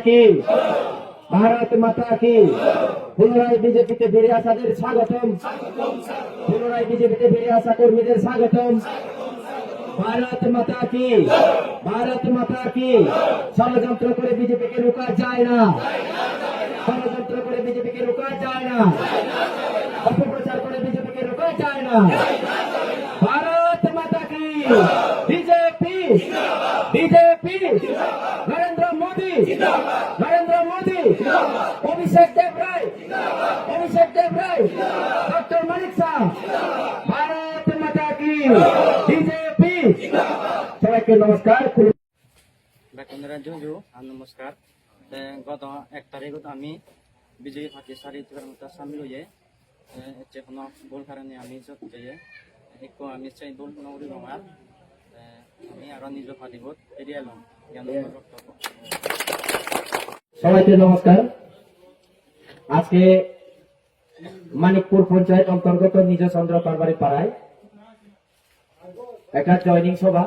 কি, ভারত মাতা কি। পুনরায় বিজেপিতে ফিরে আসাদের স্বাগতম, পুনরায় বিজেপিতে ফিরে আসা কর্মীদের স্বাগতম। ভারত মাতা কি, ভারত মাতা কি। ষড়যন্ত্র করে বিজেপিকে রোকা যায় না, ষড়যন্ত্র করে বিজেপিকে রোকা যায় না, অপপ্রচার করে বিজেপিকে রোকা যায় না। ভারত মাতা কি, বিজেপি, বিজেপি, নরেন্দ্র মোদী, নরেন্দ্র মোদী, অভিষেক দেব রায়, অভিষেক দেব রায়, ডক্টর মানিক শাহ। ভারত মাতা কি, বিজেপি। সবাইকে নমস্কার। নমস্কার। গত 1 তারিখত আমি বিজেপি পার্টি সারিবার মতো সামিল হয়ে যেকোনো ভুল কারণে আমি যোগ দিয়ে একটু আমি চাই ভুল নগরী রঙার আমি আরো নিজ পার্টিবোধ এড়িয়ে এলাম। বক্তব্য। সবাইকে নমস্কার। আজকে মানিকপুর পঞ্চায়েত অন্তর্গত নিজচন্দ্র পারবাড়ি পাড়ায় একটা জয়নিং সভা।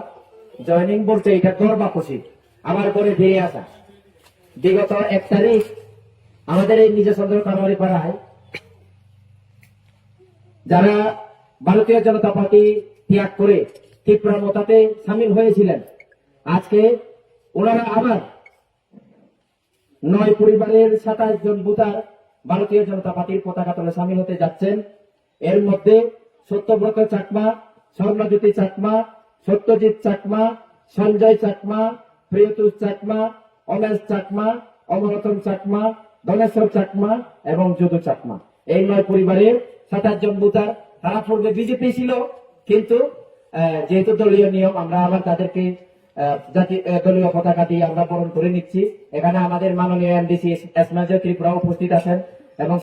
জয়নিং বলতে এটা দরবাপসি, আমার করে ফিরে আসা। বিগত 1 তারিখ আমাদের এই নিজচন্দ্র পারবাড়ি পাড়ায় যারা ভারতীয় জনতা পার্টি ত্যাগ করে ত্রিপুরা মতাতে সামিল হয়েছিলেন, আজকে ওনারা আবার 9 পরিবারের 27 জন ভোটার ভারতীয় জনতা পার্টির পতাকা তলে সামিল হতে যাচ্ছেন। এর মধ্যে সত্যব্রত চাকমা, স্বর্ণজ্যোতি চাকমা, সত্যজিৎ চাকমা, সঞ্জয় চাকমা, প্রিয়তুষ চাকমা, অমেশ চাকমা, অমরতন চাকমা, ধনেশ্বর চাকমা এবং যদু চাকমা। এই 9 পরিবারের 27 জন ভোটার। তারা পূর্বে বিজেপি ছিল, কিন্তু যেহেতু দলীয় নিয়ম আমরা আবার তাদেরকে দলীয় পতাকা দিয়ে আমরা বরণ করে নিচ্ছি। এখানে আমাদের মাননীয় এমডিসি এসমা ত্রিপুরা উপস্থিত আছেন এবং